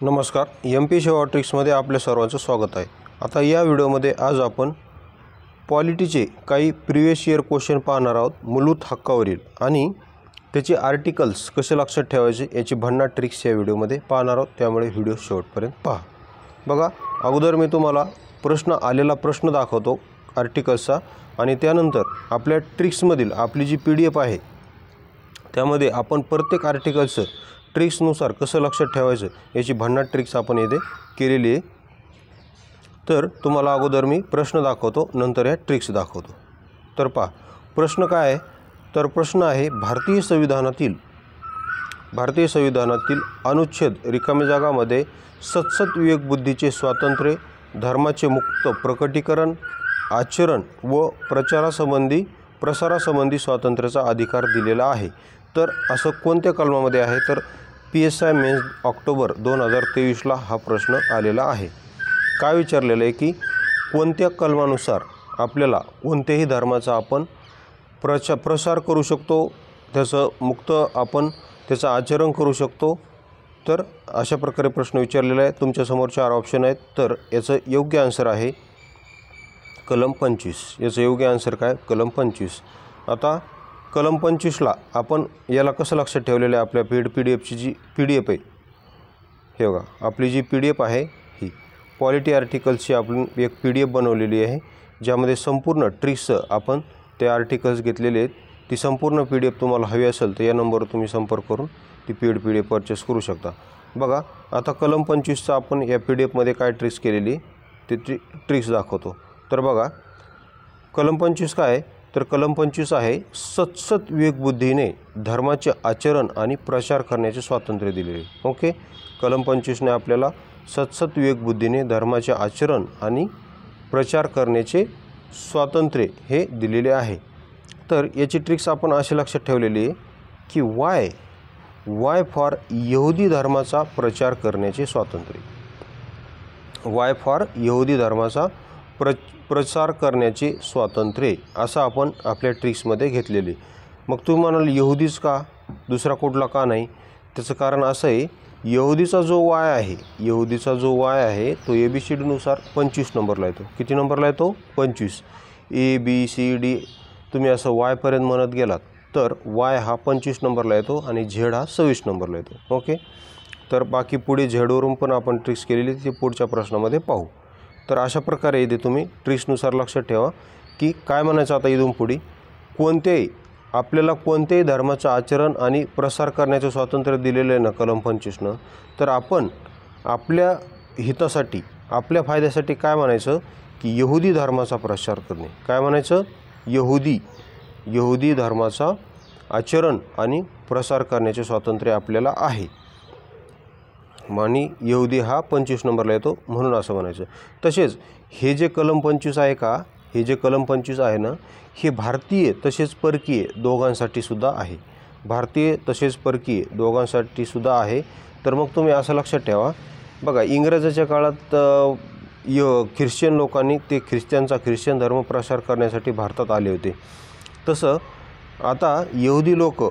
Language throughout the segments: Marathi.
नमस्कार, MP सेवा ट्रिक्समध्ये आपल्या सर्वांचं स्वागत आहे। आता या व्हिडिओमध्ये आज आपण पॉलिटीचे काही प्रिवियस इयर क्वेश्चन पाहणार आहोत मूलभूत हक्कावरील आणि त्याचे आर्टिकल्स कसे लक्षात ठेवायचे याची भन्नाट ट्रिक्स या व्हिडिओमध्ये पाहणार आहोत, त्यामुळे व्हिडिओ शेवटपर्यंत पहा। बघा, अगोदर मी तुम्हाला आलेला प्रश्न दाखवतो आर्टिकल्सचा आणि त्यानंतर आपल्या ट्रिक्समधील आपली जी PDF आहे त्यामध्ये आपण प्रत्येक आर्टिकलचं ट्रिक्सनुसार कसं लक्षात ठेवायचं याची भन्नाट ट्रिक्स आपण येथे केलेली आहे। तर तुम्हाला अगोदर मी प्रश्न दाखवतो, नंतर या ट्रिक्स दाखवतो। तर पहा, प्रश्न काय आहे? तर प्रश्न आहे भारतीय संविधानातील अनुच्छेद रिकाम्या जागामध्ये सतसत विवेकबुद्धीचे स्वातंत्र्य, धर्माचे मुक्त प्रकटीकरण, आचरण व प्रसारासंबंधी स्वातंत्र्याचा अधिकार दिलेला आहे। तर असं कोणत्या कलमामध्ये आहे? तर PSI मेन्स ऑक्टोबर 2023ला हा प्रश्न आलेला आहे। काय विचारलेलं आहे की कोणत्या कलमानुसार आपल्याला कोणत्याही धर्माचा आपण प्रसार करू शकतो, त्याचं मुक्त आपण त्याचं आचरण करू शकतो। तर अशा प्रकारे प्रश्न विचारलेला आहे। तुमच्यासमोर 4 ऑप्शन आहेत, तर याचं योग्य आन्सर आहे कलम 25। याचं योग्य आन्सर काय? कलम 25। आता कलम 25ला आपण याला कसं लक्षात ठेवलेलं आहे? आपल्या PDFची जी PDF आहे, हे बघा, आपली जी PDF आहे ही पॉलिटी आर्टिकल्सची आपण एक PDF बनवलेली आहे, ज्यामध्ये संपूर्ण ट्रिक्स आपण ते आर्टिकल्स घेतलेले आहेत। ती संपूर्ण PDF तुम्हाला हवी असेल तर या नंबरवर तुम्ही संपर्क करून ती PDF परचेस करू शकता। बघा, आता कलम 25चा आपण या PDFमध्ये काय ट्रिक्स केलेली ते ट्रिक्स दाखवतो। तर बघा, कलम 25 काय आहे? तर कलम 25 आहे सतसत विवेकबुद्धीने धर्माचे आचरण आणि प्रचार करण्याचे स्वातंत्र्य दिलेले। ओके, कलम 25ने आपल्याला सतसत विवेकबुद्धीने धर्माचे आचरण आणि प्रचार करण्याचे स्वातंत्र्य हे दिलेले आहे। तर याची ट्रिक्स आपण अशी लक्षात ठेवलेली आहे की वाय फॉर यहुदी धर्माचा प्रचार करण्याचे स्वातंत्र्य, वाय फॉर यहुदी धर्माचा प्रचार करण्याचे स्वातंत्र्य असं आपण आपल्या ट्रिक्समध्ये घेतलेले। मग तुम्ही म्हणाल यहुदीच का, दुसरा कुठला का नाही? त्याचं कारण असं आहे, यहुदीचा जो वाय आहे तो ABCDनुसार 25 नंबरला येतो। किती नंबरला येतो? 25। ABCD तुम्ही असं वायपर्यंत म्हणत गेलात तर वाय हा 25 नंबरला येतो आणि झेड हा 26 नंबरला येतो। ओके, तर बाकी पुढे झेडवरून पण आपण ट्रिक्स केलेली, ते पुढच्या प्रश्नामध्ये पाहू। तर अशा प्रकारे इथे तुम्ही ट्रिक्सनुसार लक्षात ठेवा की काय म्हणायचं आता इथून पुढे आपल्याला कोणत्याही धर्माचं आचरण आणि प्रसार करण्याचं स्वातंत्र्य दिलेलं आहे ना कलम 25नं, तर आपण आपल्या हितासाठी, आपल्या फायद्यासाठी काय म्हणायचं की यहुदी धर्माचा प्रचार करणे। काय म्हणायचं? यहुदी धर्माचा आचरण आणि प्रसार करण्याचे स्वातंत्र्य आपल्याला आहे आणि यहुदी हा 25 नंबरला येतो म्हणून असं म्हणायचं। तसेच हे जे कलम 25 आहे का, हे जे कलम 25 आहे ना, हे भारतीय तसेच परकीय दोघांसाठी सुद्धा आहे। भारतीय तसेच परकीय दोघांसाठी सुद्धा आहे। तर मग तुम्ही असं लक्षात ठेवा, बघा, इंग्रजाच्या काळात ख्रिश्चन लोकांनी ख्रिश्चन धर्म प्रसार करण्यासाठी भारतात आले होते। तसं आता यहुदी लोक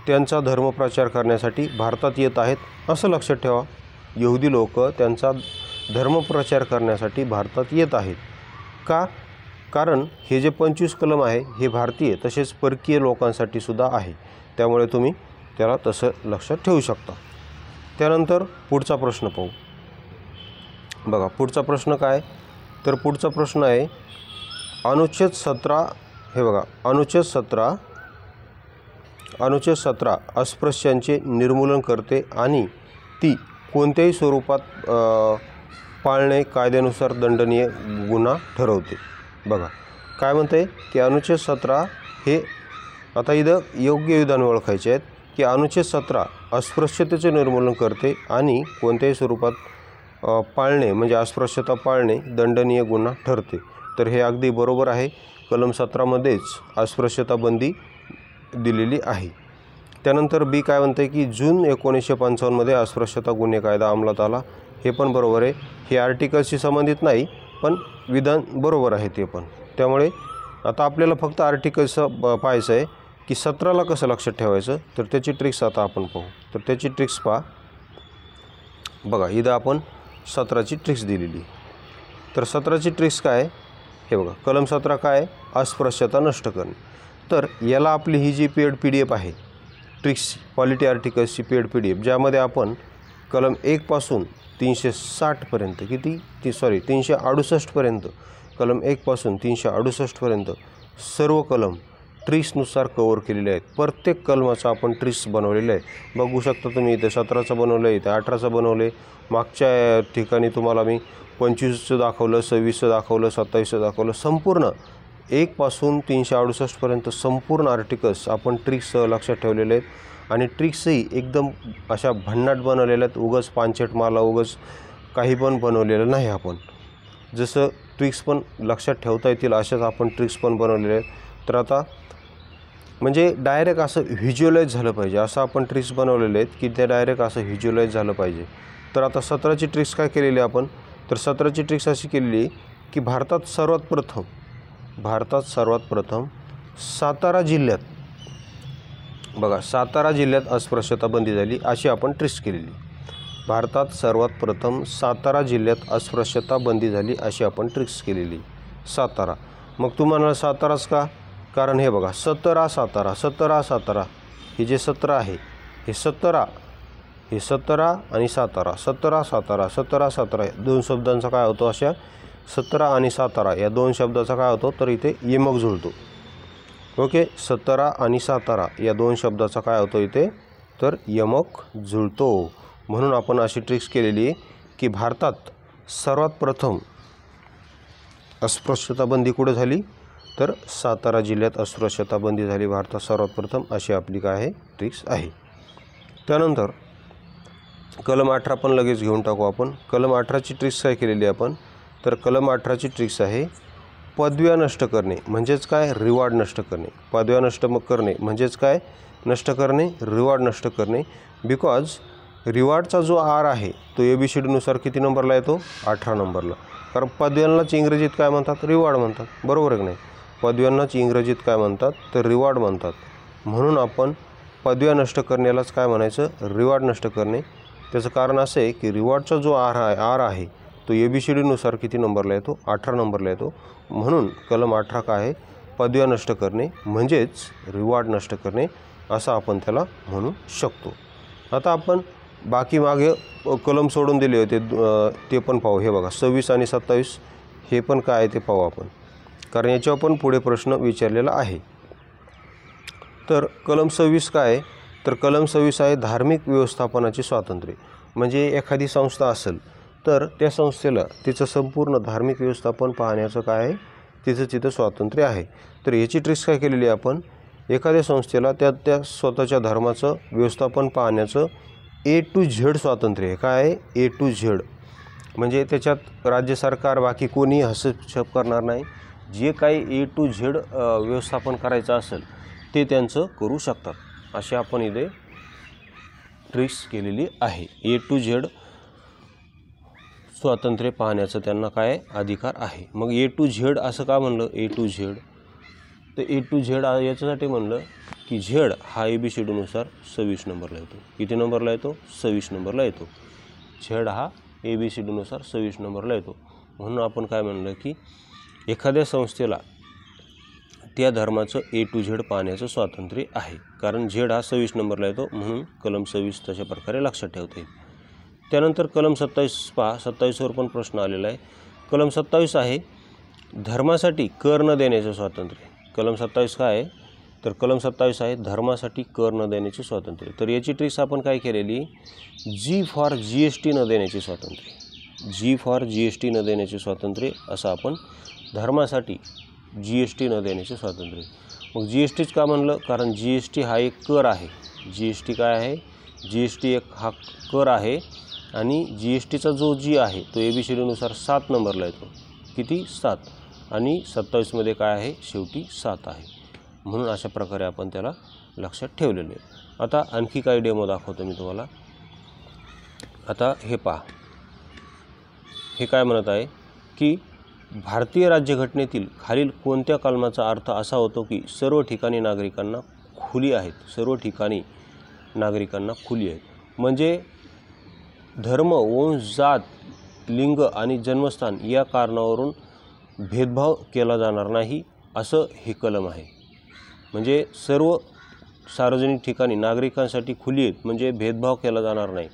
त्यांचा धर्म प्रचार करण्यासाठी भारतात येत आहेत असं लक्षात ठेवा। यहुदी लोक त्यांचा धर्म प्रचार करण्यासाठी भारतात येत आहेत का? कारण हे जे 25 कलम आहे हे भारतीय तसेच परकीय लोकांसाठी सुद्धा आहे, त्यामुळे तुम्ही त्याला तसं लक्षात ठेवू शकता। त्यानंतर पुढचा प्रश्न पाहू। बघा, पुढचा प्रश्न काय? तर पुढचा प्रश्न आहे अनुच्छेद 17। हे बघा, अनुच्छेद 17 अस्पृश्यांचे निर्मूलन करते आणि ती कोणत्याही स्वरूपात पाळणे कायद्यानुसार दंडनीय गुन्हा ठरवते। बघा, काय म्हणते की अनुच्छेद 17 हे, आता इथं योग्य विधान ओळखायचे आहेत की अनुच्छेद 17 अस्पृश्यतेचे निर्मूलन करते आणि कोणत्याही स्वरूपात पाळणे म्हणजे अस्पृश्यता पाळणे दंडनीय गुन्हा ठरते। तर हे अगदी बरोबर आहे। कलम 17मध्येच अस्पृश्यता बंदी दिलेली आहे। त्यानंतर B काय म्हणते की जून 1955मध्ये अस्पृश्यता गुन्हे कायदा अंमलात आला। हे पण बरोबर आहे। हे आर्टिकल्सशी संबंधित नाही, पण विधान बरोबर आहे ते पण। त्यामुळे आता आपल्याला फक्त आर्टिकल्स पाहायचं आहे की 17ला कसं लक्षात ठेवायचं, तर त्याची ट्रिक्स आता आपण पाहू। तर त्याची ट्रिक्स पहा। बघा इथं आपण 17ची ट्रिक्स दिलेली. तर 17ची ट्रिक्स काय आहे हे बघा. कलम 17 काय आहे, अस्पृश्यता नष्ट करणे. तर याला आपली ही जी पेड PDF आहे ट्रिक्स पॉलिटी आर्टिकल्सची पेड PDF, ज्यामध्ये आपण कलम 1 पासून 360 पर्यंत 368 पर्यंत, कलम 1 पासून 368 पर्यंत सर्व कलम ट्रिक्सनुसार कवर केलेले आहेत. प्रत्येक कलमाचा आपण ट्रिक्स बनवलेले आहे. बघू शकता तुम्ही इथे 17चं बनवलं आहे, इथे 18चं बनवलं आहे. मागच्या ठिकाणी तुम्हाला मी 25चं दाखवलं, 26चं दाखवलं, 27चं दाखवलं. संपूर्ण 1 पासून 368 पर्यंत संपूर्ण आर्टिकल्स आपण ट्रिक्ससह लक्षात ठेवलेले आहेत. आणि ट्रिक्सही एकदम अशा भन्नाट बनवलेल्या आहेत. उगाच पांचट माला उगाच काही पण बनवलेलं नाही आपण. जसं ट्रिक्स पण लक्षात ठेवता येतील अशाच आपण ट्रिक्स पण बनवलेले आहेत. तर आता म्हणजे डायरेक्ट असं व्हिज्युअलाइज झालं पाहिजे असं आपण ट्रिक्स बनवलेले आहेत की ते डायरेक्ट असं व्हिज्युअलाइज झालं पाहिजे. तर आता 17ची ट्रिक्स काय केलेली आपण, तर 17ची ट्रिक्स अशी केलेली की भारतात सर्वात प्रथम सातारा जिल्ह्यात, बघा सातारा जिल्ह्यात अस्पृश्यता बंदी झाली अशी आपण ट्रिक्स केलेली. भारतात सर्वात प्रथम सातारा जिल्ह्यात अस्पृश्यता बंदी झाली अशी आपण ट्रिक्स केलेली. सातारा. मग तुम्हाला साताराच का, कारण हे बघा 17 सातारा हे जे 17 आहे हे 17 आणि सातारा, 17 सातारा दोन शब्दांचा काय होतो, अशा 17 आणि सातारा या दोन शब्दाचा काय होतो, तर इथे यमक जुळतो. ओके, 17 आणि सातारा या दोन शब्दाचा काय होतो इथे, तर यमक जुळतो. म्हणून आपण अशी ट्रिक्स केलेली आहे की भारतात सर्वात प्रथम अस्पृश्यता बंदी कुठे झाली, तर सातारा जिल्ह्यात अस्पृश्यता बंदी झाली भारतात सर्वात प्रथम, अशी आपली काय आहे ट्रिक्स आहे. त्यानंतर कलम 18 पण लगेच घेऊन टाकू आपण. कलम 18ची ट्रिक्स काय केलेली आपण, तर कलम 18ची ट्रिक्स आहे पदव्या नष्ट करणे म्हणजेच काय, रिवॉर्ड नष्ट करणे. पदव्या नष्ट करणे म्हणजेच काय, नष्ट करणे, रिवॉर्ड नष्ट करणे. बिकॉज रिवॉर्डचा जो आर आहे तो ABCDनुसार किती नंबरला येतो, 18 नंबरला. कारण पदव्यांनाच इंग्रजीत काय म्हणतात, रिवॉर्ड म्हणतात, बरोबर आहे की नाही. पदव्यांनाच इंग्रजीत काय म्हणतात, तर रिवॉर्ड म्हणतात. म्हणून आपण पदव्या नष्ट करण्यालाच काय म्हणायचं, रिवॉर्ड नष्ट करणे. त्याचं कारण असं आहे की रिवॉर्डचा जो आर आहे तो ABCDनुसार किती नंबरला येतो, 18 नंबरला येतो. म्हणून कलम 18 काय आहे, पदव्या नष्ट करणे म्हणजेच रिवॉर्ड नष्ट करणे असं आपण त्याला म्हणू शकतो. आता आपण बाकी मागे कलम सोडून दिले होते ते पण पाहू. हे बघा 26 आणि 27 हे पण काय आहे ते पाहू आपण, कारण याच्यावर पण पुढे प्रश्न विचारलेला आहे. तर कलम 26 काय आहे, तर कलम 26 आहे धार्मिक व्यवस्थापनाचे स्वातंत्र्य. म्हणजे एखादी संस्था असेल तर त्या संस्थेला तिचं संपूर्ण धार्मिक व्यवस्थापन पाहण्याचं काय आहे, तिथं स्वातंत्र्य आहे. तर याची ट्रिक्स काय केलेली आहे आपण, एखाद्या संस्थेला त्या स्वतःच्या धर्माचं व्यवस्थापन पाहण्याचं A to Z स्वातंत्र्य आहे. काय आहे, A to Z. म्हणजे त्याच्यात राज्य सरकार बाकी कोणी हस्तक्षेप करणार नाही. जे काही A to Z व्यवस्थापन करायचं असेल ते त्यांचं करू शकतात, अशी आपण इथे ट्रिक्स केलेली आहे. A to Z स्वातंत्र्य पाहण्याचं त्यांना काय अधिकार आहे. मग A to Z असं का म्हणलं, A to Z, तर A to Z याच्यासाठी म्हणलं की Z हा ABCDनुसार 26 नंबरला येतो. किती नंबरला येतो, 26 नंबरला येतो. Z हा ABCDनुसार 26 नंबरला येतो. म्हणून आपण काय म्हणलं की एखाद्या संस्थेला त्या धर्माचं A to Z पाहण्याचं स्वातंत्र्य आहे. कारण Z हा 26 नंबरला येतो, म्हणून कलम 26 तशा प्रकारे लक्षात ठेवता येईल. त्यानंतर कलम 27 पहा, 27वर पण प्रश्न आलेला आहे. कलम 27 आहे धर्मासाठी कर न देण्याचे स्वातंत्र्य. कलम 27 काय आहे, तर कलम 27 आहे धर्मासाठी कर न देण्याचे स्वातंत्र्य. तर याची ट्रिक्स आपण काय केलेली, G फॉर GST न देण्याचे स्वातंत्र्य. G फॉर GST न देण्याचे स्वातंत्र्य असं आपण धर्मासाठी GST न देण्याचे स्वातंत्र्य. मग GSTच का म्हणलं, कारण GST हा एक कर आहे. GST काय आहे, GST एक हा कर आहे आणि GSTचा जो G आहे तो ABCDनुसार 7 नंबरला येतो. किती, 7. आणि 27मध्ये काय आहे, शेवटी 7 आहे. म्हणून अशा प्रकारे आपण त्याला लक्षात ठेवलेले आहे. आता आणखी काही डेमो दाखवतो मी तुम्हाला. आता हे पहा, हे काय म्हणत आहे की भारतीय राज्यघटनेतील खालील कोणत्या कलमाचा अर्थ असा होतो की सर्व ठिकाणी नागरिकांना खुली आहेत. सर्व ठिकाणी नागरिकांना खुली आहेत. म्हणजे धर्म, वंश, जात, लिंग आणि जन्मस्थान या कारणावरून भेदभाव केला जाणार नाही असं हे कलम आहे. म्हणजे सर्व सार्वजनिक ठिकाणी नागरिकांसाठी खुली आहेत, म्हणजे भेदभाव केला जाणार नाही.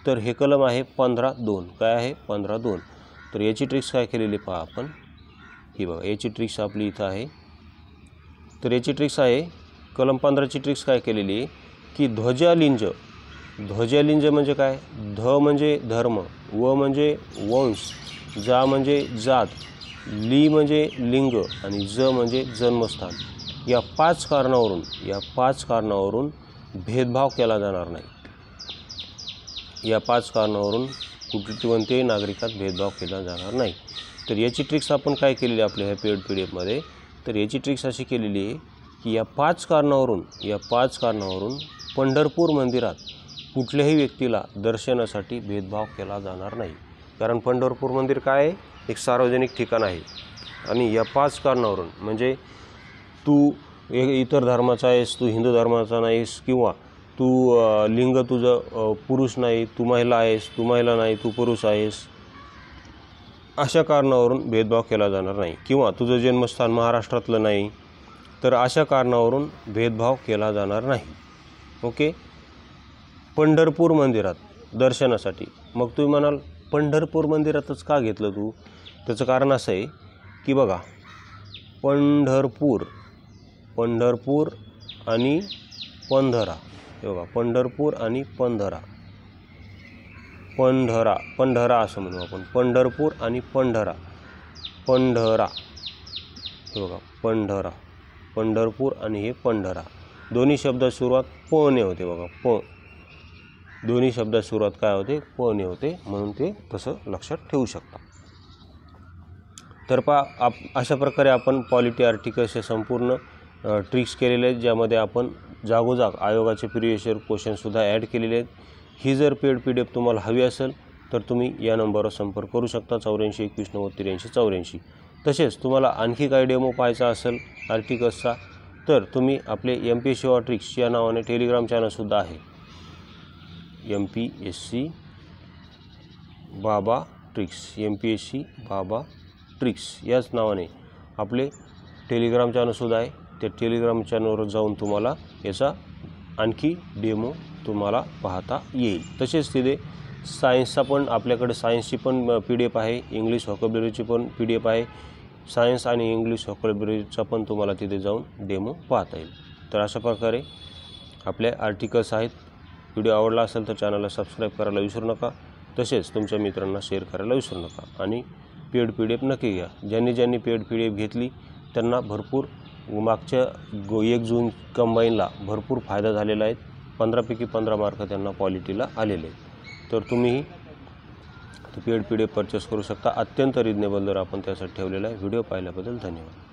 तर हे कलम आहे 15(2). काय आहे? 15(2). तर याची ट्रिक्स काय केलेली पहा आपण. ही बघा, याची ट्रिक्स आपली इथं आहे. तर याची ट्रिक्स आहे, कलम 15ची ट्रिक्स काय केलेली आहे की ध्वजालिंज म्हणजे काय? ध म्हणजे धर्म, व म्हणजे वंश, जा म्हणजे जात, ली म्हणजे लिंग आणि ज म्हणजे जन्मस्थान. या 5 कारणावरून भेदभाव केला जाणार नाही. या 5 कारणावरून कोणत्याही नागरिकात भेदभाव केला जाणार नाही. तर याची ट्रिक्स आपण काय केलेली आपल्या ह्या पेड PDF तर याची ट्रिक्स अशी केलेली आहे की या 5 कारणावरून पंढरपूर मंदिरात कुठल्याही व्यक्तीला दर्शनासाठी भेदभाव केला जाणार नाही. कारण पंढरपूर मंदिर काय आहे? एक सार्वजनिक ठिकाण आहे. आणि या 5 कारणावरून म्हणजे तू इतर धर्माचा आहेस, तू हिंदू धर्माचा नाहीस, किंवा तू लिंग तुझं पुरुष नाही, तू महिला आहेस, तू महिला नाही, तू पुरुष आहेस, अशा कारणावरून भेदभाव केला जाणार नाही. किंवा तुझं जन्मस्थान महाराष्ट्रातलं नाही, तर अशा कारणावरून भेदभाव केला जाणार नाही. ओके. पंढरपूर मंदिरात दर्शनासाठी. मग तुम्ही म्हणाल पंढरपूर मंदिरातच का घेतलं तू? त्याचं कारण असं आहे की बघा, पंढरपूर आणि पंधरा. हे बघा, पंढरपूर आणि पंधरा असं म्हणू आपण. पंढरपूर आणि पंढरा. हे बघा, पंढरपूर आणि हे पंढरा. दोन्ही शब्दात सुरुवात प ने होते. बघा, दोन्ही शब्दात सुरुवात काय होते? प ने होते. म्हणून ते तसं लक्षात ठेवू शकता. तर अशा प्रकारे आपण पॉलिटी आर्टिकल्सचे संपूर्ण ट्रिक्स केलेले आहेत, ज्यामध्ये आपण जागोजाग आयोगाचे प्रिव्हियस इयर क्वेश्चनसुद्धा ॲड केलेले आहेत. ही जर पेड PDF तुम्हाला हवी असेल तर तुम्ही या नंबरवर संपर्क करू शकता 84 21 90 83 84. तसेच तुम्हाला आणखी काही डेमो पाहायचा असेल आर्टिकल्सचा तर तुम्ही आपले MPSC ट्रिक्स या नावाने टेलिग्राम चॅनलसुद्धा आहे. MPSC बाबा ट्रिक्स याच नावाने आपले टेलिग्राम चॅनलसुद्धा आहे. त्या टेलिग्राम चॅनलवर जाऊन तुम्हाला याचा आणखी डेमो तुम्हाला पाहता येईल. तसेच तिथे सायन्सचा पण आपल्याकडे सायन्सची पण PDF आहे, इंग्लिश व्होकॅब्युलरीची पण PDF आहे. सायन्स आणि इंग्लिश व्होकॅब्युलरीचा पण तुम्हाला तिथे जाऊन डेमो पाहता येईल. तर अशा प्रकारे आपले आर्टिकल्स आहेत. व्हिडिओ आवडला असेल तर चॅनलला सबस्क्राईब करायला विसरू नका. तसेच तुमच्या मित्रांना शेअर करायला विसरू नका. आणि पेड PDF नक्की घ्या. ज्यांनी पेड PDF घेतली त्यांना भरपूर मागच्या 1 जून कंबाईनला भरपूर फायदा झालेला आहे. 15पैकी 15 मार्क त्यांना पॉलिटीला आलेले आहेत. तर तुम्हीही पेड PDF परचेस करू शकता. अत्यंत रिजनेबल दर आपण त्यासाठी ठेवलेला आहे. व्हिडिओ पाहिल्याबद्दल धन्यवाद.